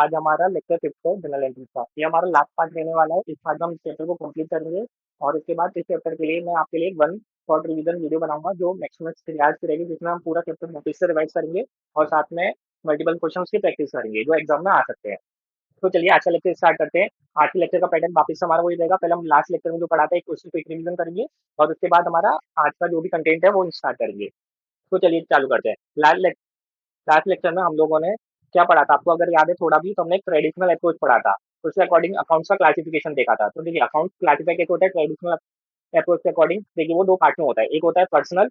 आज हमारा लेक्चर 5 है जनरल एंट्री का। ये हमारा लास्ट पार्ट रहने वाला है। इस पार्ट में हम इस चैप्टर को कंप्लीट करेंगे और इसके बाद इस चैप्टर के लिए मैं आपके लिए वन शॉर्ट रिवीजन वीडियो बनाऊंगा जो मैक्सिमम रियाज की रहेगी, जिसमें हम पूरा चैप्टर नोटिस से रिवाइज करेंगे और साथ में मल्टीपल क्वेश्चन की प्रैक्टिस करेंगे जो एग्जाम में आ सकते हैं। तो चलिए आज का लेक्चर स्टार्ट करते हैं। आज के लेक्चर का पैटर्न वापस से हमारा वही रहेगा। पहले हम लास्ट लेक्चर में जो पढ़ा था एक क्वेश्चन क्विक रिवीजन करेंगे और उसके बाद हमारा आज का जो भी कंटेंट है वो स्टार्ट करेंगे। तो चलिए चालू करते हैं। लास्ट लेक्चर में हम लोगों ने क्या पढ़ा था, आपको अगर याद है थोड़ा भी, तो हमने एक ट्रेडिशनल अप्रोच पढ़ा था। उसके अकॉर्डिंग अकाउंट्स का क्लासिफिकेशन देखा था। तो देखिए अकाउंट क्लासिफाई कैसे होता है ट्रेडिशनल अप्रोच के अकॉर्डिंग, देखिए वो दो पार्ट में होता है। एक होता है पर्सनल,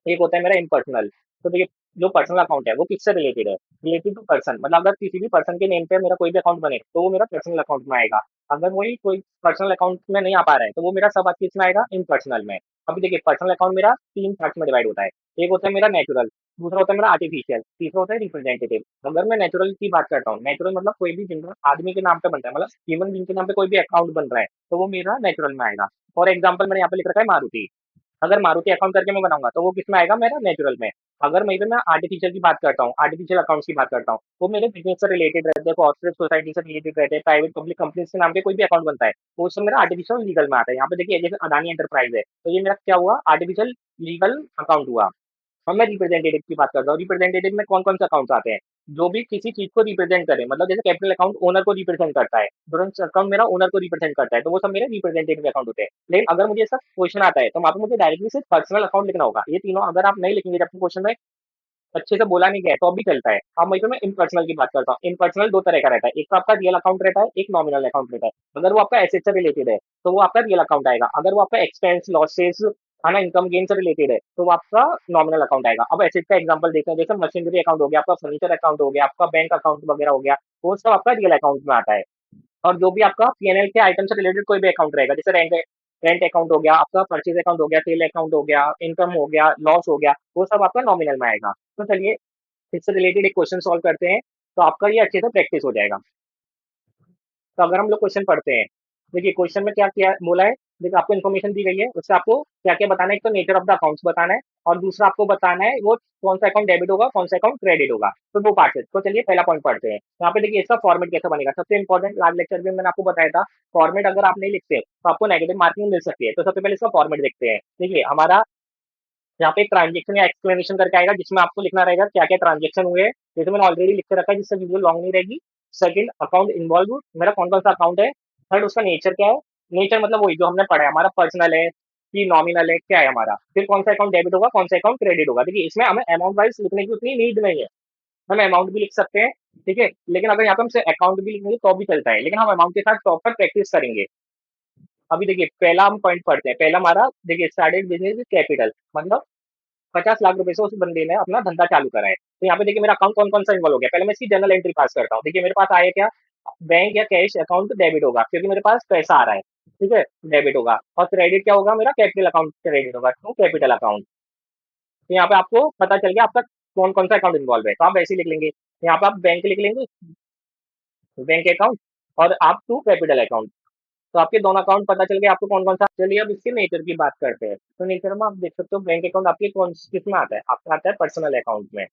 एक होता है मेरा इम्पर्सनल। तो देखिए जो पर्सनल अकाउंट है वो किससे रिलेटेड है, रिलेटेड टू पर्सन। मतलब अगर किसी भी पर्सन के नेम पे मेरा कोई भी अकाउंट बने तो वो मेरा पर्सनल अकाउंट में आएगा। अगर वही कोई पर्सनल अकाउंट में नहीं आ पा रहा है तो वो मेरा सब किस में आएगा, इम्पर्सनल में। अभी देखिए पर्सनल अकाउंट मेरा तीन पार्ट में डिवाइड होता है। एक होता है मेरा नेचुरल, दूसरा होता है मेरा आर्टिफिशियल, तीसरा होता है रिप्रेजेंटेटिव। अगर मैं नेचुरल की बात करता हूँ, नेचुरल मतलब कोई भी जिनका आदमी के नाम पे बनता है, मतलब ह्यूमन बीइंग के नाम पे कोई भी अकाउंट बन रहा है तो वो मेरा नेचुरल में आएगा। फॉर एग्जाम्पल मैंने यहाँ पे लिख रखा है मारुति। अगर मारुति अकाउंट करके मैं बनाऊंगा तो वो किस में आएगा, मेरा नेचुरल में। अगर मैं इधर मैं आर्टिफिशियल की बात करता हूँ, आर्टिफिशियल अकाउंट्स की बात करता हूँ, वो मेरे बिजनेस से रिलेटेड रहते हैं, कॉर्पोरेट सोसाइटी से रिलेटेड रहते हैं, प्राइवेट पब्लिक कंपनी के नाम पे कोई भी अकाउंट बनता है वो सब मेरा आर्टिफिशियल लीगल में आता है। यहाँ पे देखिए जैसे अदानी एंटरप्राइज है तो ये मेरा क्या हुआ, आर्टिफिशियल लीगल अकाउंट हुआ। अब मैं रिप्रेजेंटेटिव की बात करता हूँ। रिप्रेजेंटेटिव में कौन कौन से अकाउंट्स आते हैं, जो भी किसी चीज को रिप्रेजेंट करे, मतलब जैसे कैपिटल अकाउंट ओनर को रिप्रेजेंट करता है, डोरेंस अकाउंट मेरा ओनर को रिप्रेजेंट करता है, तो वो सब मेरे रिप्रेजेंटेटिव अकाउंट होते हैं। लेकिन अगर मुझे इसका क्वेश्चन आता है तो वहाँ पे मुझे डायरेक्टली सिर्फ पर्सनल अकाउंट लिखना होगा। ये तीनों अगर आप नहीं लिखेंगे, जब क्वेश्चन में अच्छे से बोला नहीं गया है, तो अभी चलता है। अब वहीं पे मैं इम्पर्सनल की बात करता हूँ। इम्पर्सनल दो तरह का रहता है, एक तो आपका रियल अकाउंट रहता है, एक नॉमिनल अकाउंट रहता है। अगर वो आपका एसेट से रिलेटेड है तो वो आपका रियल अकाउंट आएगा। अगर वो आपका एक्सपेंस लॉसेस है ना, इनकम गेन से रिलेटेड है तो वो आपका नॉमिनल अकाउंट आएगा। अब एसेट का एग्जांपल देखते हैं, जैसे मशीनरी अकाउंट हो गया, आपका फर्नीचर अकाउंट हो गया, आपका बैंक अकाउंट वगैरह हो गया, वो सब आपका रियल अकाउंट में आता है। और जो भी आपका पीएनएल के आइटम से रिलेटेड कोई भी अकाउंट रहेगा, जैसे रेंट रेंट अकाउंट हो गया, आपका परचेज अकाउंट हो गया, सेल अकाउंट हो गया, इनकम हो गया, लॉस हो गया, वो सब आपका नॉमिनल में आएगा। तो चलिए इससे रिलेटेड एक क्वेश्चन सॉल्व करते हैं, तो आपका ये अच्छे से प्रैक्टिस हो जाएगा। तो अगर हम लोग क्वेश्चन पढ़ते हैं, देखिए क्वेश्चन में क्या क्या बोला है। देखिए आपको इन्फॉर्मेशन दी गई है, उससे आपको क्या क्या बताना है। एक तो नेचर ऑफ द अकाउंट्स बताना है और दूसरा आपको बताना है वो कौन सा अकाउंट डेबिट होगा, कौन सा अकाउंट क्रेडिट होगा। तो दो पार्ट है। तो चलिए पहला पॉइंट पढ़ते हैं। यहाँ पे देखिए इसका फॉर्मेट कैसे बनेगा, सबसे इंपॉर्टेंट लास्ट लेक्चर में मैंने आपको बताया था। फॉर्मेट अगर आप नहीं लिखते तो आपको नेगेटिव मार्किंग मिल सकती है। तो सबसे पहले इसका फॉर्मेट देखते हैं। देखिए हमारा यहाँ पे एक ट्रांजेक्शन या एक्सप्लेनेशन करके आएगा, जिसमें आपको लिखना रहेगा क्या क्या ट्रांजेक्शन हुए। जैसे मैंने ऑलरेडी लिख के रखा है, जिससे वीडियो लॉन्ग नहीं रहेगी। सेकंड अकाउंट इन्वॉल्व, मेरा कौन कौन सा अकाउंट है। थर्ड उसका नेचर क्या है, नेचर मतलब वही जो हमने पढ़ा है, हमारा पर्सनल है कि नॉमिनल है, क्या है हमारा। फिर कौन सा अकाउंट डेबिट होगा, कौन सा अकाउंट क्रेडिट होगा। देखिए इसमें हमें अमाउंट वाइज लिखने की उतनी नीड नहीं है, हम अमाउंट भी लिख सकते हैं, ठीक है। लेकिन अगर यहाँ पे हमसे अकाउंट भी लिखेंगे तो भी चलता है, लेकिन हम अमाउंट के साथ प्रॉपर प्रैक्टिस करेंगे। अभी देखिए पहला हम पॉइंट पढ़ते हैं। पहला हमारा देखिए स्टार्टेड बिजनेस कैपिटल, मतलब 50 लाख रुपए से उस बंदे ने अपना धंधा चालू करा है। तो यहाँ पे देखिए मेरा अकाउंट कौन कौन सा इन्वॉल्व हो गया। पहले मैं इसकी जनरल एंट्री पास करता हूँ। देखिए मेरे पास आया क्या, बैंक या कैश अकाउंट डेबिट होगा क्योंकि मेरे पास पैसा आ रहा है, ठीक है, डेबिट होगा। और क्रेडिट क्या होगा, मेरा कैपिटल अकाउंट क्रेडिट होगा, तो कैपिटल अकाउंट। तो यहाँ पे आपको पता चल गया आपका कौन कौन सा अकाउंट इन्वॉल्व है, तो आप ऐसे ही लिख लेंगे। यहाँ पे आप बैंक लिख लेंगे, बैंक अकाउंट, और आप टू कैपिटल अकाउंट। तो आपके दोनों अकाउंट पता चल गए आपको कौन कौन सा। चलिए अब इसके नेचर की बात करते हैं। तो नेचर में आप देख सकते हो बैंक अकाउंट आपके कौन किस में आता है, आपका आता है पर्सनल अकाउंट में।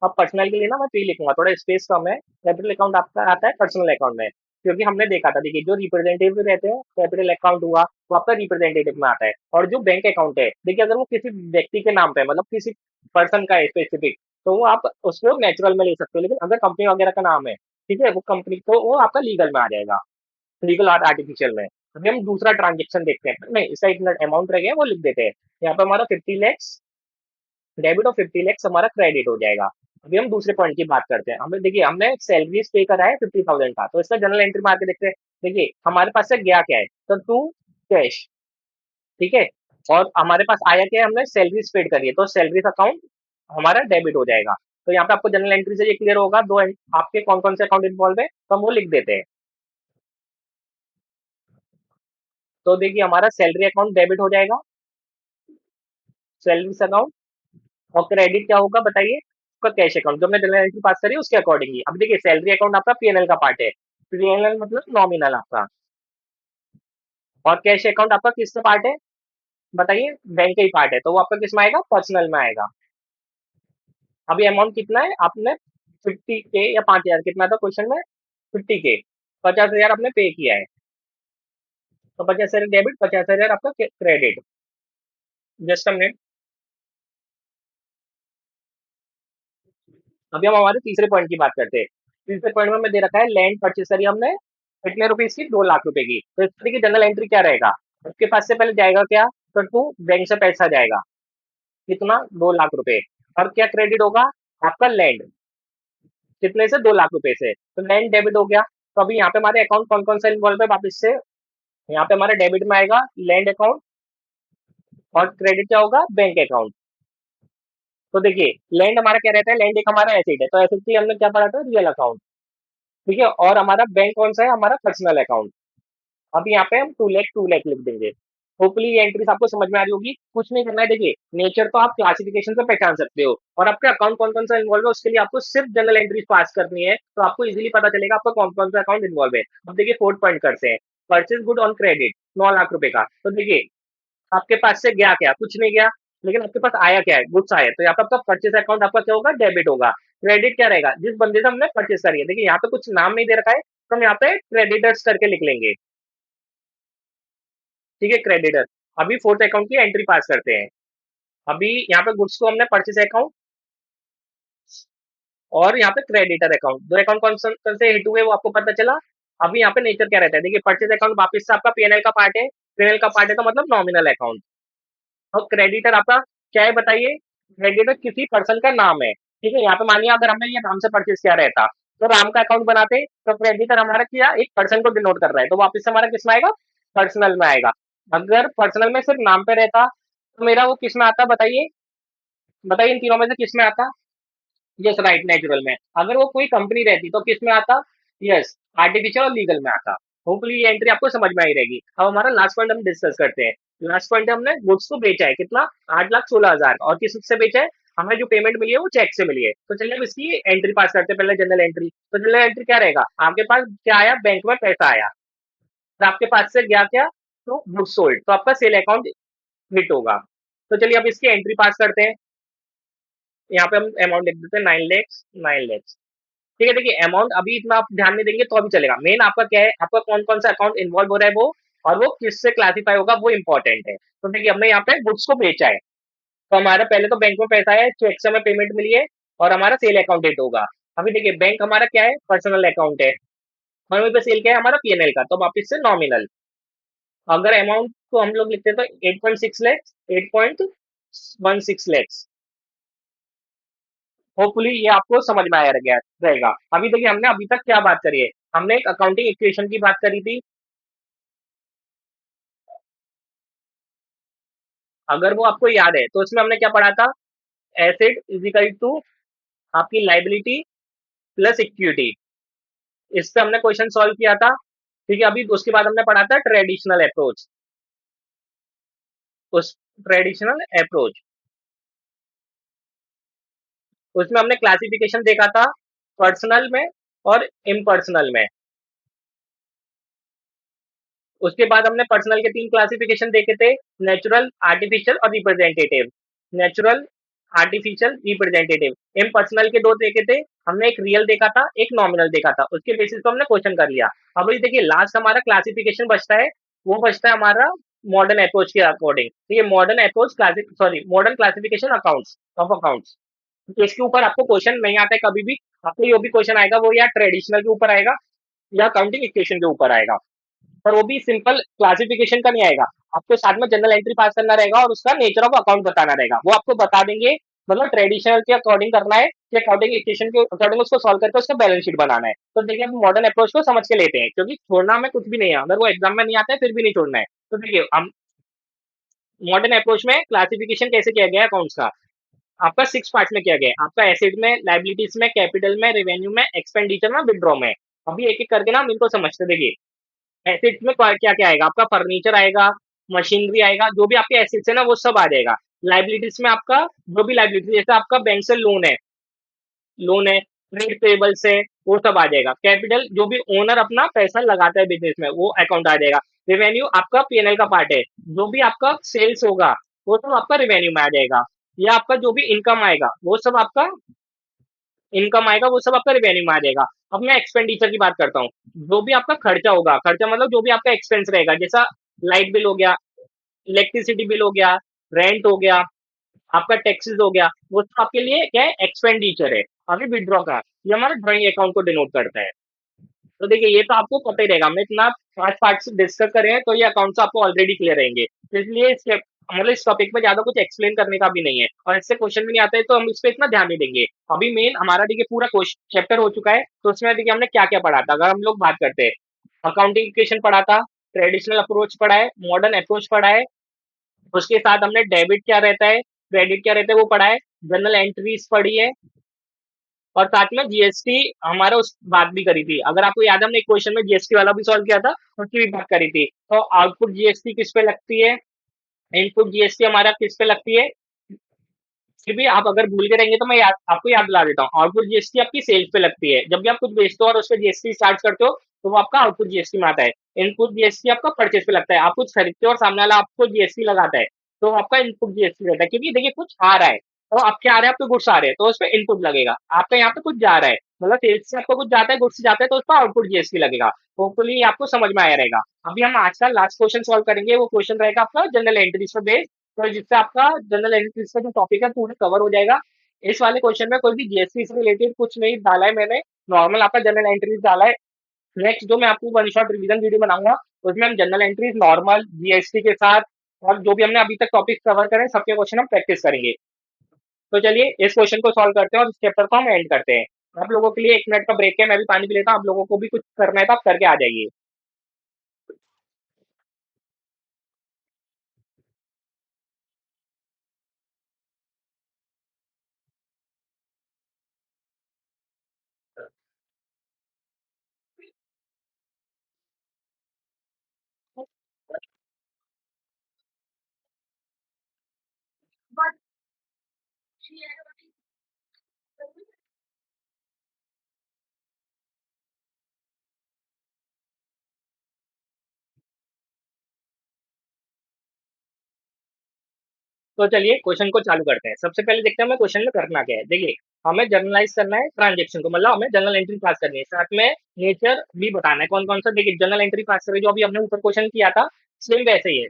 अब पर्सनल के लिए ना मैं पी लिखूंगा, थोड़ा स्पेस कम है। कैपिटल अकाउंट आपका आता है पर्सनल अकाउंट में, क्योंकि हमने देखा था देखिए जो रिप्रेजेंटेटिव रहते हैं, कैपिटल अकाउंट हुआ वो आपका रिप्रेजेंटेटिव में आता है। और जो बैंक अकाउंट है देखिए अगर वो किसी व्यक्ति के नाम पे है, मतलब किसी पर्सन का है स्पेसिफिक, तो वो आप उसको नेचुरल में ले सकते हो। लेकिन अगर कंपनी वगैरह का नाम है, ठीक है, वो कंपनी, तो वो आपका लीगल में आ जाएगा, लीगल और आर्टिफिशियल में। अभी हम दूसरा ट्रांजेक्शन देखते हैं, नहीं इसका इतना अमाउंट रह गया वो लिख देते हैं। यहाँ पे हमारा 50 lakhs डेबिट और 50 lakhs हमारा क्रेडिट हो जाएगा। अभी हम दूसरे पॉइंट की बात करते हैं। हमें देखिए हमने सैलरी पे करा है 50,000 का, तो इसका जनरल एंट्री मार के देखते हैं। देखिए हमारे पास से गया क्या है, तो टू कैश, ठीक है। और हमारे पास आया क्या है, हमने सैलरी पेड करी है, तो सैलरी अकाउंट हमारा डेबिट हो जाएगा। तो यहाँ पे आपको जनरल एंट्री से ये क्लियर होगा दो आपके कौन कौन से अकाउंट इन्वॉल्व है, तो हम वो लिख देते हैं। तो देखिए हमारा सैलरी अकाउंट डेबिट हो जाएगा, सैलरी अकाउंट। और क्रेडिट क्या होगा बताइए, उसका कैश अकाउंट जो हमने जनरल एंट्री पास करी है उसके अकॉर्डिंग ही। अब देखिए सैलरी अकाउंट आपका पीएनएल का पार्ट है, पीएनएल मतलब नॉमिनल आपका। और कैश अकाउंट आपका किसका पार्ट है बताइए, बैंक का ही पार्ट है, तो वो आपका किस में आएगा, पर्सनल में आएगा। अभी अमाउंट कितना है, आपने 50K या 5,000 कितना था क्वेश्चन में? 50K, 50,000 आपने पे किया है, तो 50,000 डेबिट, 50,000 आपका क्रेडिट। जस्ट हमने, अभी हम हमारे तीसरे पॉइंट की बात करते हैं। तीसरे पॉइंट में हमें दे रखा है लैंड परचेस करी हमने कितने रुपीज की, 2 लाख रुपए की। तो इस तरीके की जनरल एंट्री क्या रहेगा, उसके पास से पहले जाएगा क्या, तो टू बैंक से पैसा जाएगा, कितना, 2 लाख रुपए। और क्या क्रेडिट होगा, आपका लैंड, कितने से, 2 लाख रुपए से, तो लैंड डेबिट हो गया। तो अभी यहाँ पे हमारे अकाउंट कौन कौन सा इन्वॉल्व है वापिस से, यहाँ पे हमारे डेबिट में आएगा लैंड अकाउंट, और क्रेडिट क्या होगा, बैंक अकाउंट। तो देखिए लैंड हमारा क्या रहता है, लैंड एक हमारा एसेट है, तो एसेट के लिए हमने क्या पढ़ा था, रियल अकाउंट, ठीक है। और हमारा बैंक कौन सा है, हमारा पर्सनल अकाउंट। अब यहाँ पे हम 2 लाख लिख देंगे। होपफुली ये एंट्रीज आपको समझ में आ रही होगी। कुछ नहीं करना है, देखिए नेचर तो आप क्लासिफिकेशन से पहचान सकते हो, और आपके अकाउंट कौन कौन सा इन्वॉल्व है उसके लिए आपको सिर्फ जनरल एंट्रीज पास करनी है, तो आपको इजीली पता चलेगा आपका कौन कौन सा अकाउंट इन्वॉल्व है। अब देखिए फोर्थ पॉइंट करते हैं, purchase good on credit, 9 lakh रुपए का। तो देखिए आपके पास से गया क्या, कुछ नहीं गया, लेकिन आपके पास आया क्या है, गुड्स आया, तो यहाँ पे आपका परचेस अकाउंट आपका क्या होगा, डेबिट होगा। क्रेडिट क्या रहेगा, जिस बंदे से हमने परचेस करी है, देखिए यहाँ पे कुछ नाम नहीं दे रखा है, तो हम यहाँ पे क्रेडिटर्स करके लिख लेंगे, ठीक है, क्रेडिटर। अभी फोर्थ अकाउंट की एंट्री पास करते हैं। अभी यहाँ पे गुड्स को हमने परचेस अकाउंट, और यहाँ पे क्रेडिटर अकाउंट, दो अकाउंट कौन कौन से हिट हुए वो आपको पता चला। अभी यहाँ पे नेचर क्या रहता है, देखिए परचेस अकाउंट वापस से आपका पीएनएल का पार्ट है, पीएनएल का पार्ट है तो मतलब नॉमिनल अकाउंट। और क्रेडिटर आपका क्या है बताइए, क्रेडिटर किसी पर्सन का नाम है, ठीक है। यहाँ पे मानिए अगर हमने ये नाम से परचेज किया रहता, तो राम का अकाउंट बनाते, तो क्रेडिटर हमारा क्या, एक पर्सन को डिनोट कर रहा है, तो वापस से हमारा किस में आएगा, पर्सनल में आएगा। अगर पर्सनल में सिर्फ नाम पे रहता, तो मेरा वो किस में आता, बताइए, बताइए इन तीनों में से किस में आता। यस राइट, नेचुरल में। अगर वो कोई कंपनी रहती तो किस में आता, यस, आर्टिफिशियल और लीगल में आता। होपफुली ये एंट्री आपको समझ में आई रहेगी। अब हमारा लास्ट पॉइंट हम डिस्कस करते हैं। लास्ट पॉइंट हमने गुड्स को बेचा है, कितना, 8,16,000, और किस से बेचा है, हमें जो पेमेंट मिली है वो चेक से मिली है। तो चलिए अब इसकी एंट्री पास करते हैं, पहले जनरल एंट्री। तो जनरल एंट्री क्या रहेगा, आपके पास क्या आया, बैंक में पैसा आया, तो आपके पास से गया क्या, तो गुड्स सोल्ड, तो आपका सेल अकाउंट हिट होगा। तो चलिए अब इसकी एंट्री पास करते हैं। यहाँ पे हम अमाउंट लिख देते हैं 9 lakhs, 9 lakhs, ठीक है। देखिए अमाउंट अभी इतना आप ध्यान नहीं देंगे तो अभी चलेगा, मेन आपका क्या है, आपका कौन कौन सा अकाउंट इन्वॉल्व हो रहा है वो, और वो किससे क्लासिफाई होगा वो इंपॉर्टेंट है। तो देखिए हमने यहाँ पे गुड्स को बेचा है, तो हमारा पहले तो बैंक में पैसा है, चेक से हमें पेमेंट मिली है, और हमारा सेल अकाउंट डेट होगा। अभी देखिए बैंक हमारा क्या है, पर्सनल अकाउंट है, और वहीं पे सेल क्या है, हमारा पीएनएल का, तो वापिस से नॉमिनल। अगर अमाउंट को हम लोग लिखते हैं तो 8.6 लैक्स, 8.16 लैक्स। होपफुली ये आपको समझ में आया गया रहेगा। अभी देखिए हमने अभी तक क्या बात करी है, हमने एक अकाउंटिंग इक्वेशन की बात करी थी। अगर वो आपको याद है तो उसमें हमने क्या पढ़ा था, एसेट इज इक्वल टू आपकी लाइबिलिटी प्लस इक्विटी। इस पे हमने क्वेश्चन सॉल्व किया था, ठीक है। अभी उसके बाद हमने पढ़ा था ट्रेडिशनल अप्रोच, उस ट्रेडिशनल अप्रोच, उसमें हमने क्लासिफिकेशन देखा था पर्सनल में और इम्पर्सनल में। उसके बाद हमने पर्सनल के 3 क्लासिफिकेशन देखे थे, नेचुरल, आर्टिफिशियल और representative. Natural, artificial, representative. Impersonal के 2 देखे थे, हमने एक रियल देखा था, एक नॉमिनल देखा था, उसके बेसिस पे हमने क्वेश्चन कर लिया। अब ये देखिए लास्ट हमारा क्लासिफिकेशन बचता है, वो बचता है हमारा मॉडर्न अप्रोच के अकॉर्डिंग। तो ये modern approach classic, sorry, modern classification accounts of accounts. तो इसके ऊपर आपको क्वेश्चन नहीं आता है कभी भी, आपको जो भी क्वेश्चन आएगा वो या ट्रेडिशनल के ऊपर आएगा, या अकाउंटिंग इक्वेशन के ऊपर आएगा, पर वो भी सिंपल क्लासिफिकेशन का नहीं आएगा। आपको साथ में जनरल एंट्री पास करना रहेगा, और उसका नेचर ऑफ अकाउंट बताना रहेगा, वो आपको बता देंगे। मतलब ट्रेडिशनल के अकॉर्डिंग करना है कि अकाउंटिंग इक्वेशन के अकॉर्डिंग उसको सॉल्व करके उसका बैलेंस शीट बनाना है। तो देखिए हम मॉडर्न अप्रोच को समझ के लेते हैं, क्योंकि छोड़ना हमें कुछ भी नहीं है, अगर वो एग्जाम में नहीं आता है फिर भी नहीं छोड़ना है। तो देखिए हम मॉडर्न अप्रोच में क्लासिफिकेशन कैसे किया गया है अकाउंट्स का, आपका 6 पार्ट में किया गया है। आपका एसेट में, लाइबिलिटीज में, कैपिटल में, रेवेन्यू में, एक्सपेंडिचर में, विड्रॉ में। अभी एक एक करके ना हम इनको समझते, देखिए एसेट्स में क्या क्या आएगा, आपका फर्नीचर आएगा, मशीनरी आएगा, जो भी आपके एसेट्स है ना वो सब आ जाएगा। लाइबिलिटीज में आपका जो भी लाइबिलिटी, जैसे आपका बैंक से लोन है, ट्रेड पेबल्स है, वो सब आ जाएगा। कैपिटल जो भी ओनर अपना पैसा लगाता है बिजनेस में, वो अकाउंट आ जाएगा। रेवेन्यू आपका पीएनएल का पार्ट है, जो भी आपका सेल्स होगा वो सब आपका रेवेन्यू में आ जाएगा। या आपका जो भी इनकम आएगा वो सब आपका इनकम आएगा वो सब आपका रेवेन्यू में आ जाएगा। अब मैं एक्सपेंडिचर की बात करता हूँ। जो भी आपका खर्चा होगा, खर्चा मतलब जो भी आपका एक्सपेंस रहेगा, जैसा लाइट बिल हो गया, इलेक्ट्रिसिटी बिल हो गया, रेंट हो गया, आपका टैक्सेस हो गया, वो सब आपके लिए क्या है, एक्सपेंडिचर है। अभी विड्रॉ का ये हमारा ड्राइंग अकाउंट को डिनोट करता है। तो देखिए ये तो आपको पता ही रहेगा, हमने इतना 5 पार्ट से डिस्कस करे हैं, तो ये अकाउंट्स आपको ऑलरेडी क्लियर रहेंगे। तो इसलिए मतलब इस टॉपिक में ज्यादा कुछ एक्सप्लेन करने का भी नहीं है, और इससे क्वेश्चन भी नहीं आता है, तो हम इस पे इतना ध्यान नहीं देंगे। अभी मेन हमारा देखिए पूरा क्वेश्चन चैप्टर हो चुका है, तो उसमें देखिए हमने क्या क्या पढ़ा था। अगर हम लोग बात करते हैं, अकाउंटिंग इक्वेशन पढ़ा था, ट्रेडिशनल अप्रोच पढ़ा है, मॉडर्न अप्रोच पढ़ा है, उसके साथ हमने डेबिट क्या रहता है, क्रेडिट क्या रहता है वो पढ़ा है, जनरल एंट्रीज पढ़ी है, और साथ में जीएसटी हमारा उस बात भी करी थी। अगर आपको याद है, हमने एक क्वेश्चन में जीएसटी वाला भी सॉल्व किया था, उसकी भी बात करी थी। तो आउटपुट जीएसटी किस पे लगती है, इनपुट जीएसटी हमारा किस पे लगती है। फिर भी आप अगर भूल के रहेंगे तो मैं आपको याद दिला देता हूँ। आउटपुट जीएसटी आपकी सेल्स पे लगती है, जब भी आप कुछ बेचते हो और उस पर जीएसटी चार्ज करते हो, तो वो आपका आउटपुट जीएसटी में आता है। इनपुट जीएसटी आपका परचेज पे लगता है, आप कुछ खरीदते हो और सामने वाला आपको जीएसटी लगाता है, तो आपका इनपुट जीएसटी रहता है। क्योंकि देखिए कुछ आ रहा है, तो आप क्या आ रहा है, आपके गुड्स आ रहे हैं, तो उस पर इनपुट लगेगा। आपका यहाँ पे कुछ जा रहा है, मतलब सेल्स से आपको कुछ जाता है, गुड्स से जाता है, तो उस पर आउटपुट जीएसटी लगेगा। होपफुली आपको समझ में आया रहेगा। अभी हम आज का लास्ट क्वेश्चन सॉल्व करेंगे, वो क्वेश्चन रहेगा आपका जनरल एंट्रीज पे बेस्ड, तो जिससे आपका जनरल एंट्रीज का जो टॉपिक है पूरा कवर हो जाएगा। इस वाले क्वेश्चन में कोई भी जीएसटी से रिलेटेड कुछ नहीं डाला है मैंने, नॉर्मल आपका जनरल एंट्रीज डाला है। नेक्स्ट जो मैं आपको वन शॉट रिवीजन वीडियो बनाऊंगा, उसमें हम जनरल एंट्रीज नॉर्मल जीएसटी के साथ और जो भी हमने अभी तक टॉपिक कवर करें सबके क्वेश्चन हम प्रैक्टिस करेंगे। तो चलिए इस क्वेश्चन को सॉल्व करते हैं और इस चैप्टर को हम एंड करते हैं। आप लोगों के लिए 1 मिनट का ब्रेक है, मैं भी पानी पी लेता हूँ। आप लोगों को भी कुछ करना है तो आप करके आ जाइए। तो चलिए क्वेश्चन को चालू करते हैं। सबसे पहले देखते हैं हमें क्वेश्चन में करना क्या है। देखिए हमें जर्नलाइज करना है ट्रांजेक्शन को, मतलब हमें जर्नल एंट्री पास करनी है, साथ में नेचर भी बताना है कौन कौन सा। देखिए जर्नल एंट्री पास करें जो अभी हमने ऊपर क्वेश्चन किया था, सेम वैसे ही है।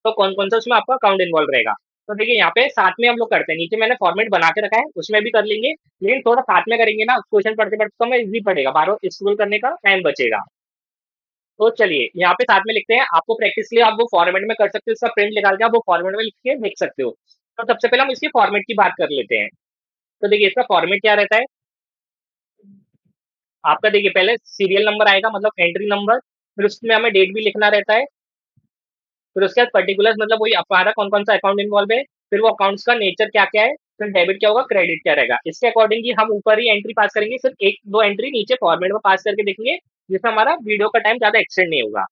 तो कौन कौन सा उसमें आपका अकाउंट इन्वॉल्व रहेगा। तो देखिए यहाँ पे साथ में हम लोग करते हैं, नीचे मैंने फॉर्मेट बना के रखा है, उसमें भी कर लेंगे, लेकिन थोड़ा साथ में करेंगे ना, क्वेश्चन पढ़ते पढ़ते तो हमें इजी पड़ेगा, बार बार स्क्रॉल करने का टाइम बचेगा। तो चलिए यहाँ पे साथ में लिखते हैं, आपको प्रैक्टिस के लिए आप वो फॉर्मेट में कर सकते हो, इसका प्रिंट निकाल के आप वो फॉर्मेट में लिख के देख सकते हो। तो सबसे पहले हम इसके फॉर्मेट की बात कर लेते हैं। तो देखिए इसका फॉर्मेट क्या रहता है, आपका देखिए पहले सीरियल नंबर आएगा, मतलब एंट्री नंबर, फिर उसमें हमें डेट भी लिखना रहता है, फिर उसके बाद पर्टिकुलर्स, मतलब वही हमारा कौन कौन सा अकाउंट इन्वॉल्व है, फिर वो अकाउंट्स का नेचर क्या क्या है, फिर डेबिट क्या होगा, क्रेडिट क्या रहेगा। इसके अकॉर्डिंग ही हम ऊपर ही एंट्री पास करेंगे, सिर्फ एक दो एंट्री नीचे फॉर्मेट में पास करके देखेंगे, जिससे हमारा वीडियो का टाइम ज्यादा एक्सटेंड नहीं होगा।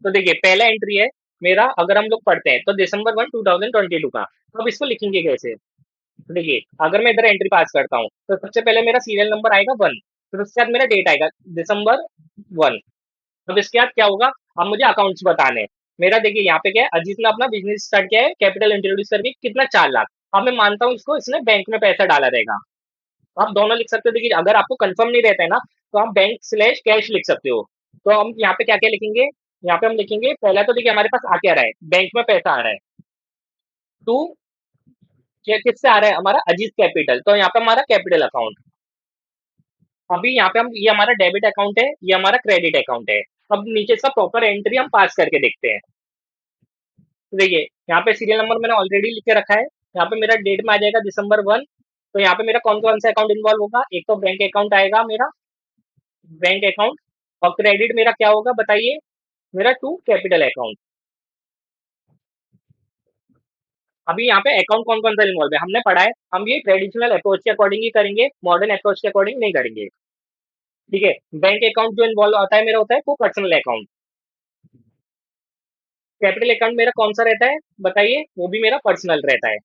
तो देखिए पहला एंट्री है मेरा, अगर हम लोग पढ़ते हैं तो December 1, 2022 का, तो अब इसको लिखेंगे कैसे। तो देखिए अगर मैं इधर एंट्री पास करता हूँ, तो सबसे पहले मेरा सीरियल नंबर आएगा 1, फिर उसके बाद मेरा डेट आएगा December 1। अब इसके बाद क्या होगा, अब मुझे अकाउंट्स बताने हैं। मेरा देखिए यहाँ पे क्या है, अजीत ने अपना बिजनेस स्टार्ट किया है, कैपिटल इंट्रोड्यूस करके कितना, 4 लाख। अब मैं मानता हूँ इसको, इसने बैंक में पैसा डाला रहेगा। तो आप दोनों लिख सकते हो। देखिए अगर आपको कंफर्म नहीं रहता है ना, तो आप बैंक स्लैश कैश लिख सकते हो। तो हम यहाँ पे क्या क्या लिखेंगे, यहाँ पे हम लिखेंगे पहला, तो देखिए हमारे पास आ क्या रहा है, बैंक में पैसा आ रहा है। टू, किससे आ रहा है, हमारा अजीत कैपिटल, तो यहाँ पे हमारा कैपिटल अकाउंट। अभी यहाँ पे हम, ये हमारा डेबिट अकाउंट है, ये हमारा क्रेडिट अकाउंट है। अब नीचे इसका प्रॉपर एंट्री हम पास करके देखते हैं। तो देखिए यहाँ पे सीरियल नंबर मैंने ऑलरेडी लिख के रखा है, यहाँ पे मेरा डेट में आ जाएगा December 1। तो यहाँ पे मेरा कौन कौन सा अकाउंट इन्वॉल्व होगा, एक तो बैंक अकाउंट आएगा मेरा, बैंक अकाउंट, और क्रेडिट मेरा क्या होगा बताइए, मेरा टू कैपिटल अकाउंट। अभी यहाँ पे अकाउंट कौन कौन सा इन्वॉल्व है हमने पढ़ा है, हम ये ट्रेडिशनल अप्रोच के अकॉर्डिंग ही करेंगे, मॉडर्न अप्रोच के अकॉर्डिंग नहीं करेंगे। ठीक है, बैंक अकाउंट जो इन्वॉल्व होता है मेरा, होता है वो पर्सनल अकाउंट। कैपिटल अकाउंट मेरा कौन सा रहता है बताइए, वो भी मेरा पर्सनल रहता है।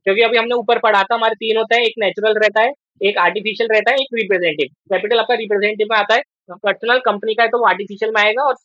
क्योंकि अभी हमने ऊपर पढ़ा था, हमारे 3 होता है, एक नेचुरल रहता है, एक आर्टिफिशियल रहता है, एक रिप्रेजेंटेटिव। कैपिटल आपका रिप्रेजेंटेटिव में आता है, पर्सनल कंपनी का है तो वो आर्टिफिशियल में आएगा, और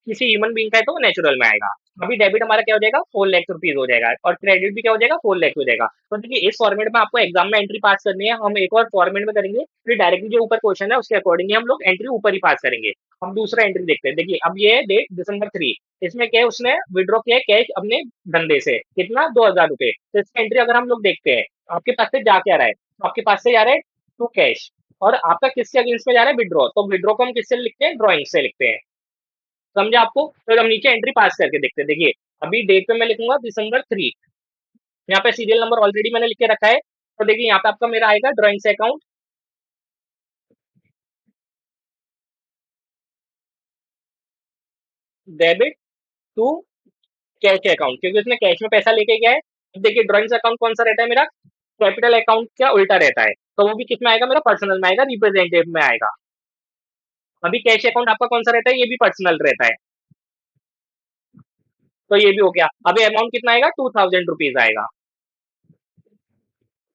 किसी ह्यूमन बीइंग का है तो नेचुरल में आएगा। अभी डेबिट हमारा क्या हो जाएगा, 4 लाख रुपीज हो जाएगा, और क्रेडिट भी क्या हो जाएगा, 4 लाख हो जाएगा। तो देखिए इस फॉर्मेट में आपको एग्जाम में एंट्री पास करनी है, हम एक और फॉर्मेट में करेंगे, फिर डायरेक्टली जो ऊपर क्वेश्चन है उसके अकॉर्डिंग हम लोग एंट्री ऊपर ही पास करेंगे। हम दूसरा एंट्री देखते हैं। देखिए अब ये है डेट December 3, इसमें क्या है, उसने विड्रॉ किया है कैश अपने धंधे से, कितना, 2,000 रुपए। तो इसकी एंट्री अगर हम लोग देखते हैं, आपके पास से जा क्या रहा है, तो आपके पास से जा रहा है टू कैश, और आपका किसके अगेंस्ट में जा रहा है, विड्रॉ। तो विड्रॉ को हम किससे लिखते हैं, ड्रॉइंग से लिखते हैं। समझे आपको? तो हम नीचे एंट्री पास करके देखते हैं। देखिए अभी डेट पे मैं लिखूंगा December 3, यहाँ पे सीरियल नंबर ऑलरेडी मैंने लिख के रखा है। तो देखिए यहाँ पे आपका मेरा आएगा ड्रॉइंग से account debit to cash account, क्योंकि उसने कैश में पैसा लेके गया है। अब देखिए ड्रॉइंग से अकाउंट कौन सा रहता है मेरा, कैपिटल अकाउंट का उल्टा रहता है, तो वो भी किस में आएगा, मेरा पर्सनल में आएगा, रिप्रेजेंटेटिव में आएगा। अभी कैश अकाउंट आपका कौन सा रहता है, ये भी पर्सनल रहता है, तो ये भी हो गया। अभी अमाउंट कितना आएगा, 2,000 रुपीज आएगा।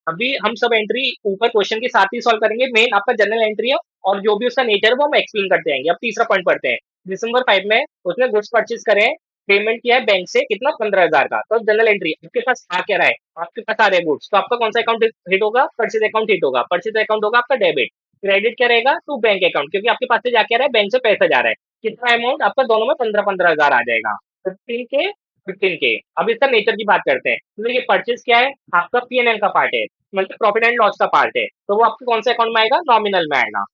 अभी हम सब एंट्री ऊपर क्वेश्चन के साथ ही सॉल्व करेंगे, मेन आपका जनरल एंट्री है, और जो भी उसका नेचर है वो हम एक्सप्लेन करते जाएंगे। अब तीसरा पॉइंट पढ़ते हैं। December 5 में उसने गुड्स परचेज करे हैं, पेमेंट किया है बैंक से, कितना, 15,000 का। तो जनरल एंट्री, आपके पास आ क्या रहा है, आपके पास आ रहे हैं गुड्स, तो आपका कौन सा अकाउंट हिट होगा, परचेज अकाउंट हिट होगा। परचेज अकाउंट होगा आपका डेबिट। क्रेडिट क्या रहेगा, टू बैंक अकाउंट, क्योंकि आपके पास से जा क्या रहा है, बैंक से पैसा जा रहा है। कितना अमाउंट आपका दोनों में 15,000 आ जाएगा, 15 के, 15 के। अब इसका नेचर की बात करते हैं। तो देखिए परचेज क्या है, आपका P&L का पार्ट है, मतलब प्रॉफिट एंड लॉस का पार्ट है, तो वो आपके कौन से अकाउंट में आएगा, नॉमिनल में आएगा।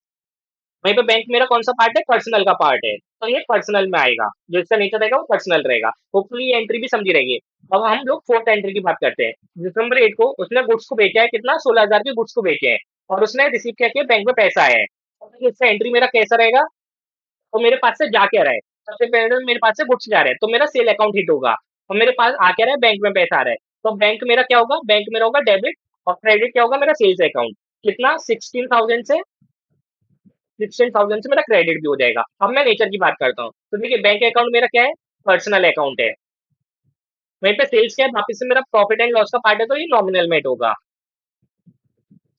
वहीं पे बैंक मेरा कौन सा पार्ट है, पर्सनल का पार्ट है, तो ये पर्सनल में आएगा, जो इसका नेचर रहेगा वो पर्सनल रहेगा। होपफुली ये एंट्री भी समझी रहेगी। अब हम लोग फोर्थ एंट्री की बात करते हैं। December 8 को उसने गुड्स को बेचा है, कितना, 16,000 के गुड्स को बेचे हैं, और उसने रिसीव किया कि बैंक में पैसा आया है। तो इसका एंट्री मेरा कैसा रहेगा, तो मेरे पास से जा क्या रहा है, सबसे पहले मेरे पास से गुड्स जा रहे हैं, तो मेरा सेल अकाउंट हिट होगा, और मेरे पास आ क्या रहा है, बैंक में पैसा आ रहा है, तो बैंक मेरा क्या होगा, बैंक मेरा होगा डेबिट, और क्रेडिट क्या होगा, मेरा सेल्स अकाउंट। कितना, 16,000 से मेरा क्रेडिट भी हो जाएगा। अब मैं नेचर की बात करता हूँ। तो देखिए बैंक अकाउंट मेरा क्या है, पर्सनल अकाउंट है। वहीं पे सेल्स क्या है, वापस से मेरा प्रॉफिट एंड लॉस का पार्ट है, तो ये नॉमिनल में होगा,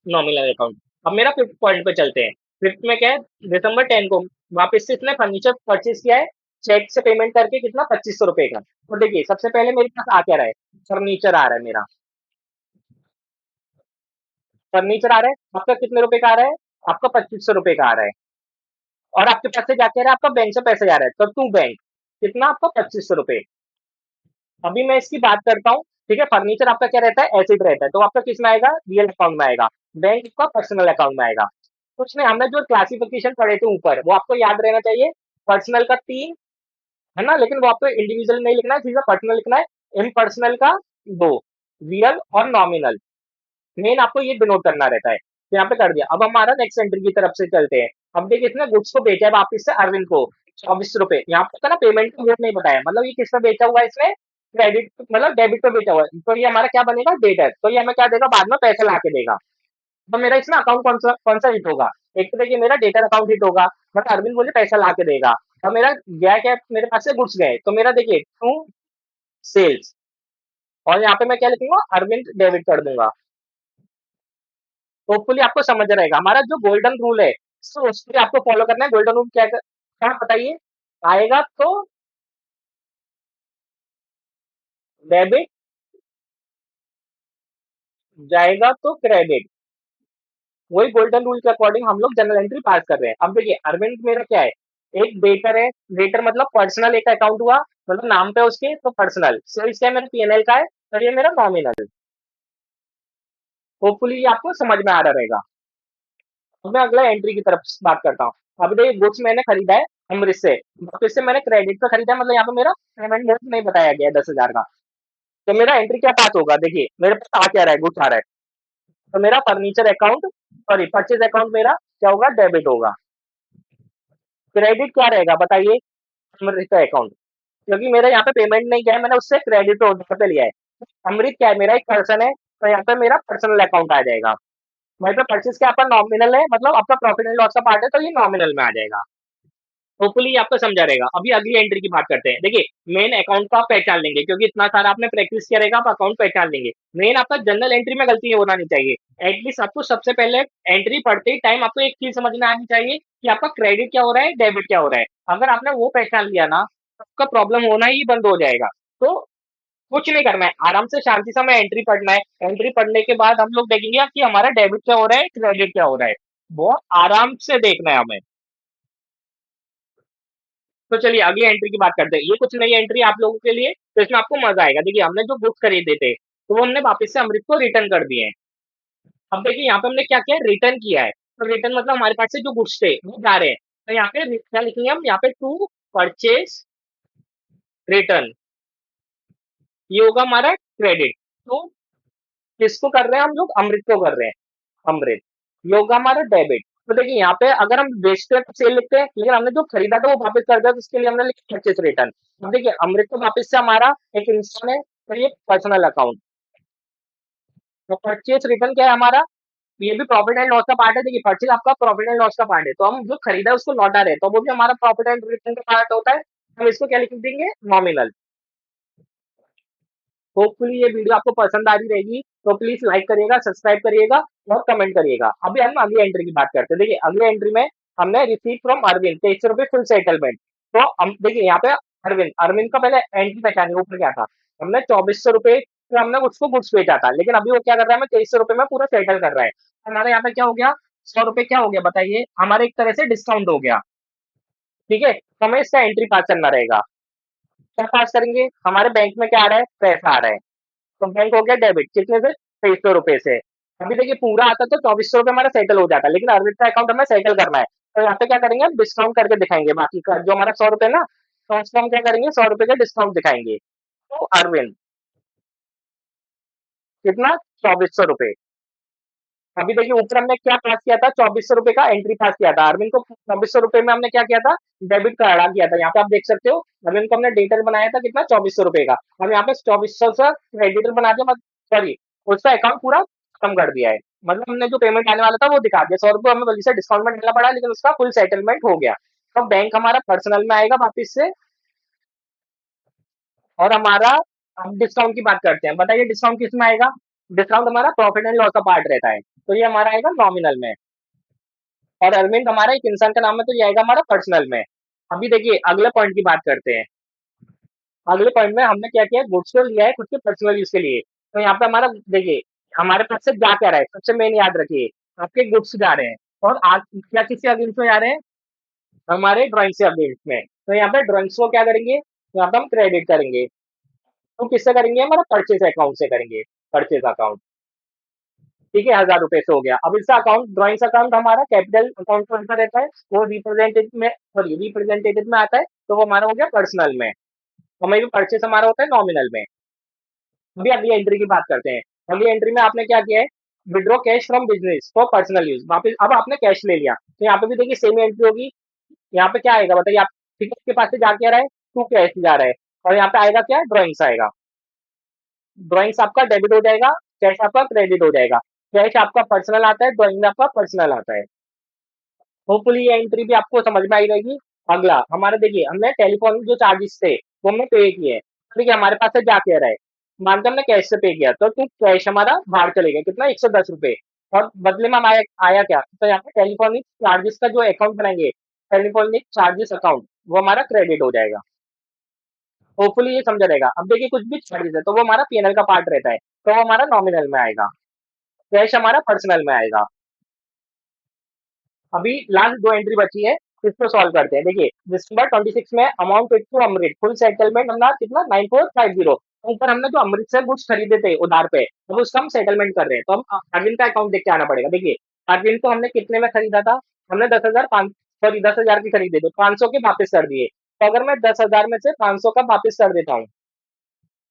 नॉमिनल अकाउंट। अब मेरा फिफ्थ पॉइंट पे चलते हैं। फिफ्थ में क्या है, December 10 को वापस से इसने फर्नीचर परचेज किया है, चेक से पेमेंट करके, कितना, 2500 रुपए का। तो देखिए सबसे पहले मेरे पास आ क्या रहा है, फर्नीचर आ रहा है मेरा, फर्नीचर आ रहा है आपका, कितने रुपए का आ रहा है, आपका 2500 रुपए का आ रहा है, और आपके पास से क्या कह रहा है, आपका बैंक से पैसे जा रहा है, तो टू बैंक, कितना, आपका 2500 रुपए। अभी मैं इसकी बात करता हूँ। ठीक है, फर्नीचर आपका क्या रहता है, एसिड रहता है, तो आपका किस में आएगा, रियल अकाउंट में आएगा, बैंक का पर्सनल अकाउंट में आएगा। कुछ नहीं, हमने जो क्लासिफिकेशन पढ़े थे ऊपर, वो आपको याद रहना चाहिए। पर्सनल का 3 है ना, लेकिन वो आपको इंडिविजुअल नहीं लिखना है, सीधा पर्सनल लिखना है। इम्पर्सनल का 2, रियल और नॉमिनल, मेन आपको ये डिनोट करना रहता है। तो यहाँ पे कर दिया। अब हमारा नेक्स्ट एंट्री की तरफ से चलते हैं। अब देखिए इसने गुड्स को बेचा है वापिस से अरविंद को, 24 रुपए। यहाँ पे ना पेमेंट का रेट नहीं बताया, मतलब ये किस पे बेचा हुआ है इसने, क्रेडिट मतलब डेबिट पे बेचा हुआ है, तो ये हमारा क्या बनेगा, डेटर। तो ये हमें क्या देगा, बाद में पैसे ला के देगा। तो मेरा इसमें अकाउंट कौन सा हिट होगा, एक तो देखिए मेरा डेटर अकाउंट हिट होगा, मतलब अरविंद मुझे पैसा ला के देगा। और मेरा गया क्या, मेरे पास से गुड्स गए, तो मेरा देखिए टू सेल्स, और यहाँ पे मैं क्या लिखूंगा, अरविंद डेबिट कर दूंगा। होपफुली आपको समझ रहेगा। हमारा जो गोल्डन रूल है, सो उसको आपको फॉलो करना है। गोल्डन रूल क्या बताइए, आएगा तो डेबिट, जाएगा तो क्रेडिट। वही गोल्डन रूल के अकॉर्डिंग हम लोग जनरल एंट्री पास कर रहे हैं। अब देखिए अरविंद मेरा क्या है, एक डेटर है, डेटर मतलब पर्सनल एक अकाउंट हुआ, मतलब नाम पे उसके, तो पर्सनल। सेल्स क्या है, मेरा P&L का है, और ये मेरा नॉमिनल। होपफुली ये आपको समझ में आ रहा रहेगा। अब मैं अगला एंट्री की तरफ बात करता हूँ। अब देखिए गुड्स मैंने खरीदा है अमृत से, वापस से मैंने क्रेडिट पे खरीदा है, मतलब यहाँ पे मेरा पेमेंट मोड नहीं बताया गया है 10,000 का। तो मेरा एंट्री क्या पास होगा, देखिए मेरे पास आ क्या रहा है, गुड्स आ रहा है, तो मेरा furniture account, sorry purchase account मेरा क्या होगा, डेबिट होगा। क्रेडिट क्या रहेगा बताइए, अमृत अकाउंट, क्योंकि मेरा यहाँ पे पेमेंट नहीं किया है, मैंने उससे क्रेडिट ऑर्डर पे लिया है। अमृत क्या है, मेरा एक पर्सन है, तो यहाँ पे मेरा पर्सनल अकाउंट आ जाएगा। वहीं पे परचेज क्या आपका नॉमिनल है, मतलब आपका प्रॉफिट एंड लॉस का पार्ट है, तो ये नॉमिनल में आ जाएगा। होपफुली आपको समझा रहेगा। अभी अगली एंट्री की बात करते हैं। देखिए मेन अकाउंट को आप पहचान लेंगे, क्योंकि इतना सारा आपने प्रैक्टिस किया रहेगा, आप अकाउंट पहचान लेंगे। मेन आपका जनरल एंट्री में गलती होना नहीं चाहिए। एटलीस्ट आपको सबसे पहले एंट्री पढ़ते ही टाइम आपको एक चीज समझ में आनी चाहिए कि आपका क्रेडिट क्या हो रहा है, डेबिट क्या हो रहा है। अगर आपने वो पहचान लिया ना, आपका प्रॉब्लम होना ही बंद हो जाएगा। तो कुछ नहीं करना है, आराम से शांति से हमें एंट्री पढ़ना है। एंट्री पढ़ने के बाद हम लोग देखेंगे कि हमारा डेबिट क्या हो रहा है, क्रेडिट क्या हो रहा है। बहुत आराम से देखना है हमें। तो चलिए अगली एंट्री की बात करते हैं। ये कुछ नई एंट्री आप लोगों के लिए, तो इसमें आपको मजा आएगा। देखिए हमने जो गुड्स खरीदे थे तो वो हमने वापस से अमृत को रिटर्न कर दिए हैं। अब देखिए यहाँ पे हमने क्या किया है, रिटर्न किया है। तो रिटर्न मतलब हमारे पास से जो गुड्स थे वो जा रहे हैं। तो यहाँ पे क्या लिखेंगे हम, यहाँ पे टू परचेज रिटर्न, ये होगा हमारा क्रेडिट। तो किसको कर रहे हैं हम लोग, अमृत को कर रहे हैं, अमृत। ये होगा हमारा डेबिट। तो देखिए यहाँ पे अगर हम बेचते हैं तो सेल लिखते हैं, लेकिन हमने जो खरीदा था वो वापस कर दिया तो उसके लिए हमने लिखा परचेज रिटर्न। अब देखिए अमृत तो वापस से हमारा एक इंसान है, तो ये पर्सनल अकाउंट। तो परचेज रिटर्न क्या है हमारा, ये भी प्रॉफिट एंड लॉस का पार्ट है। देखिए परचेज आपका प्रॉफिट एंड लॉस का पार्ट है, तो हम जो खरीदा है उसको लौटा रहे हैं, तो वो भी हमारा प्रॉफिट एंड रिटर्न का पार्ट होता है। हम इसको क्या लिख देंगे, नॉमिनल। होपफुली ये वीडियो आपको पसंद आ रही रहेगी, तो प्लीज लाइक करिएगा, सब्सक्राइब करिएगा और कमेंट करिएगा। अभी हम अगली एंट्री की बात करते हैं। देखिए अगली एंट्री में हमने रिसीव फ्रॉम अरविंद 2300 रुपये फुल सेटलमेंट। तो हम देखिए यहाँ पे अरविंद, अरविंद का पहले एंट्री पहचानिए ऊपर क्या था। हमने 2400 रुपये तो हमने उसको गुड्स बेचा था, लेकिन अभी वो क्या कर रहा है, हमें 2300 रुपये में पूरा सेटल कर रहा है। हमारे यहाँ पे क्या हो गया, 100 रुपये क्या हो गया बताइए, हमारे एक तरह से डिस्काउंट हो गया। ठीक है, तो हमें इसका एंट्री पास करना रहेगा। क्या पास करेंगे, हमारे बैंक में क्या आ रहा है, पैसा आ रहा है। तो बैंक हो गया डेबिट, कितने से, 2300 रुपये से। अभी देखिए पूरा आता तो 2400 रुपये हमारा सेटल हो जाता, लेकिन अरविंद का अकाउंट हमें सेटल करना है। तो यहाँ पे क्या करेंगे, हम डिस्काउंट करके दिखाएंगे बाकी का जो हमारा 100 रुपये ना, तो उसको हम क्या करेंगे, 100 रुपये का डिस्काउंट दिखाएंगे। तो अरविंद कितना, 2400 रुपये। अभी देखिए ऊपर हमने क्या पास किया था, 2400 रुपये का एंट्री पास किया था। अरविंद को 2400 रुपये में हमने क्या किया था, डेबिट का अड़ा किया था। यहाँ पे आप देख सकते हो, अरविंद को हमने डेटर बनाया था कितना, 2400 रुपये का। हम यहाँ पे 2400 से क्रेडिटर बना दिया, सॉरी उसका अकाउंट पूरा खत्म कर दिया है। मतलब हमने जो पेमेंट आने वाला था वो दिखा दिया, 100 रुपये हमें बल्कि से डिस्काउंट में डालना पड़ा, लेकिन उसका फुल सेटलमेंट हो गया। तो बैंक हमारा पर्सनल में आएगा वापिस से। और हमारा, अब डिस्काउंट की बात करते हैं, बताइए डिस्काउंट किस में आएगा। डिस्काउंट हमारा प्रॉफिट एंड लॉस का पार्ट रहता है, तो ये हमारा आएगा नॉमिनल में। और अरविंद हमारा एक इंसान का नाम है, तो ये आएगा हमारा पर्सनल में। अभी देखिए अगले पॉइंट की बात करते हैं। अगले पॉइंट में हमने क्या किया, गुड्स को लिया है खुद के पर्सनल यूज के लिए। तो यहाँ पे हमारा देखिए, हमारे पास से जा क्या रहा है, सबसे मेन याद रखिए, आपके गुड्स जा रहे हैं। और आज क्या किससे अगेंस्ट में जा रहे हैं, हमारे ड्राइंग से अगेंस्ट में। तो यहाँ पे ड्राइंग्स को क्या करेंगे, यहाँ पे हम क्रेडिट करेंगे। तो किससे करेंगे, हमारा परचेज अकाउंट से करेंगे, परचेज अकाउंट। ठीक है, 1000 रुपए से हो गया। अब इसका अकाउंट, ड्राइंग्स अकाउंट हमारा कैपिटल अकाउंट कौन सा रहता है, वो रिप्रेजेंटेटिव में, सॉरी रिप्रेजेंटेटिव में आता है, तो वो हमारा हो गया पर्सनल में। हमें भी परचेस हमारा होता है नॉमिनल में। अभी अगली एंट्री की बात करते हैं। अगली एंट्री में आपने क्या किया है, withdraw cash from business for personal use. वापस अब आपने कैश ले लिया, तो यहाँ पे भी देखिए सेम एंट्री होगी। यहाँ पे क्या आएगा बताइए आप, ठीक है, उसके पास से जा क्या रहा है, टू कैश जा रहा है। और यहाँ पे आएगा क्या, ड्रॉइंग्स आएगा। ड्रॉइंग्स आपका डेबिट हो जाएगा, कैश आपका क्रेडिट हो जाएगा। कैश आपका पर्सनल आता है, ड्रॉइंग आपका पर्सनल आता है। होपफुली ये एंट्री भी आपको समझ में आई रहेगी। अगला हमारा देखिए, हमने टेलीफोन जो चार्जेस थे वो हमने पे किए हैं। ठीक है, हमारे पास से जा क्या रहा है, मानते हमने कैश से पे किया, तो कैश हमारा बाहर चले गया, कितना, 110 रुपये। और बदले में हम आया आया क्या, तो यहाँ पे टेलीफोनिक चार्जेस का जो अकाउंट बनाएंगे, टेलीफोनिक चार्जेस अकाउंट, वो हमारा क्रेडिट हो जाएगा। होपफुली ये समझा रहेगा। अब देखिए कुछ भी चार्जेस है तो वो हमारा पीएनएल का पार्ट रहता है, तो वो हमारा नॉमिनल में आएगा। कैश हमारा पर्सनल में आएगा। अभी लास्ट दो एंट्री बची है, इसको सॉल्व करते हैं। देखिए December 26 में amount paid to Amrit full settlement हमारा कितना, 9450। ऊपर हमने जो अमृत से गुड्स खरीदे थे उधार पे, अब उसका हम सेटलमेंट कर रहे हैं, तो हम अरविंद का अकाउंट देख के आना पड़ेगा। देखिए अरविंद को हमने कितने में खरीदा था, हमने 10,005, सॉरी 10,000 की खरीदे थे, 500 के वापस कर दिए। तो अगर मैं 10,000 में से 500 का वापस कर देता हूँ,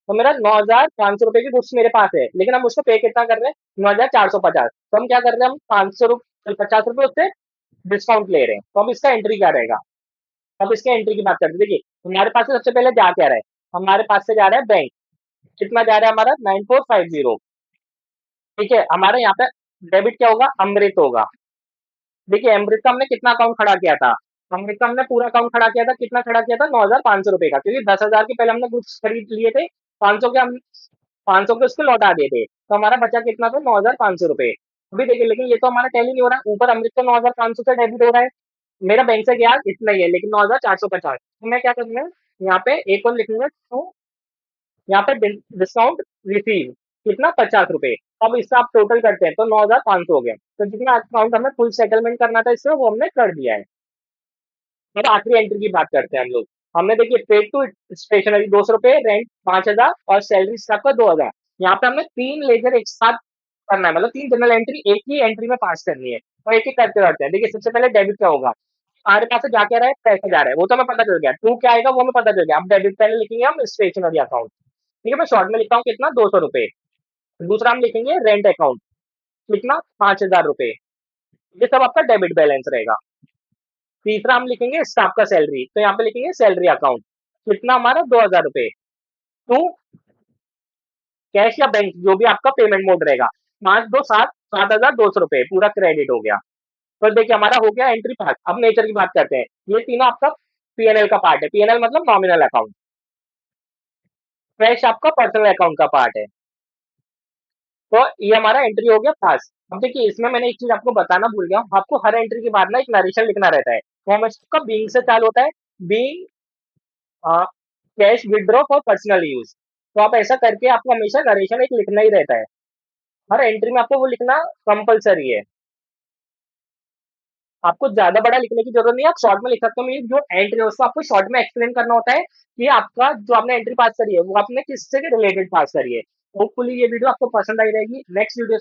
तो मेरा 9,500 रुपए की गुड्स मेरे पास है, लेकिन हम उसको पे कितना कर रहे हैं, 9,450। तो हम क्या कर रहे हैं, हम 500 रुपये, 50 रुपये उससे डिस्काउंट ले रहे हैं। तो अब इसका एंट्री क्या रहेगा, अब इसके एंट्री की बात करते हैं। देखिए हमारे पास से सबसे पहले जा क्या रहा है, हमारे पास से जा रहा है बैंक, कितना जा रहा है हमारा, 9450। ठीक है, हमारे यहाँ पे डेबिट क्या होगा, अमृत होगा। देखिए अमृत का हमने कितना अकाउंट खड़ा किया था, अमृत का हमने पूरा अकाउंट खड़ा किया था, कितना खड़ा किया था, 9,500 रुपए का, क्योंकि 10,000 के पहले हमने गुड्स खरीद लिए थे, 500 के हम 500 के उसको लौटा दिए थे, तो हमारा बचा कितना था, 9,500 रुपए। अभी देखिए लेकिन ये तो हमारा टैली नहीं हो रहा है, ऊपर अमृत का 9,500 से डेबिट हो रहा है, मेरा बैंक से गया इतना ही है, लेकिन 9,450। तो मैं क्या करूंगा, यहाँ पे एक और लिखेंगे टू, यहाँ पे डिस्काउंट रिसीव कितना 50 रुपए। अब इससे आप टोटल करते हैं तो 9,500 हो गया। तो जितना अकाउंट हमें फुल सेटलमेंट करना था इससे वो हमने कर दिया है। अब आखिरी एंट्री की बात करते हैं हम लोग। हमने देखिए पेड टू स्टेशनरी 200 रुपए, रेंट 5,000 और सैलरी स्टाफ का 2,000। यहाँ पे हमने 3 लेजर एक साथ करना है, मतलब 3 जनरल एंट्री एक ही एंट्री में पास करनी है। और एक एक करते रहते हैं। देखिए सबसे पहले डेबिट क्या होगा, हमारे पास से जा क्या रहा है, पैसा जा रहा है, वो तो हमें पता चल गया। टू क्या आएगा वो हमें पता चल गया। अब डेबिट पहले लिखेंगे हम स्टेशनरी अकाउंट। ठीक है, मैं शॉर्ट में लिखता हूँ कितना, 200 रुपए। दूसरा हम लिखेंगे रेंट अकाउंट, कितना, 5,000 रुपए। ये सब आपका डेबिट बैलेंस रहेगा। तीसरा हम लिखेंगे स्टाफ का सैलरी, तो यहाँ पे लिखेंगे सैलरी अकाउंट, कितना हमारा, 2,000 रुपए। टू कैश या बैंक जो भी आपका पेमेंट मोड रहेगा, 5 2 7, 7,200 रुपए पूरा क्रेडिट हो गया। तो देखिए हमारा हो गया एंट्री पार्ट। अब नेचर की बात करते हैं। ये तीनों आपका पीएनएल का पार्ट है। पीएनएल मतलब नॉमिनल अकाउंट। कैश आपका पर्सनल अकाउंट का पार्ट है। तो ये हमारा एंट्री हो गया पास। अब देखिए इसमें मैंने एक चीज आपको बताना भूल गया हूँ, आपको हर एंट्री के बाद ना एक नरेशन लिखना रहता है। वो हमेशा आपका बीइंग से चालू होता है। Being cash withdraw for personal use. तो आप ऐसा करके आपको हमेशा नरेशन एक लिखना ही रहता है। हर एंट्री में आपको वो लिखना कंपलसरी है। आपको ज्यादा बड़ा लिखने की जरूरत नहीं है, आप शॉर्ट में लिख सकते हो। जो एंट्री है उसको आपको शॉर्ट में एक्सप्लेन करना होता है कि आपका जो आपने एंट्री पास करी है वो आपने किससे रिलेटेड पास करी है। होपफुली ये वीडियो आपको पसंद आई रहेगी। नेक्स्ट वीडियो से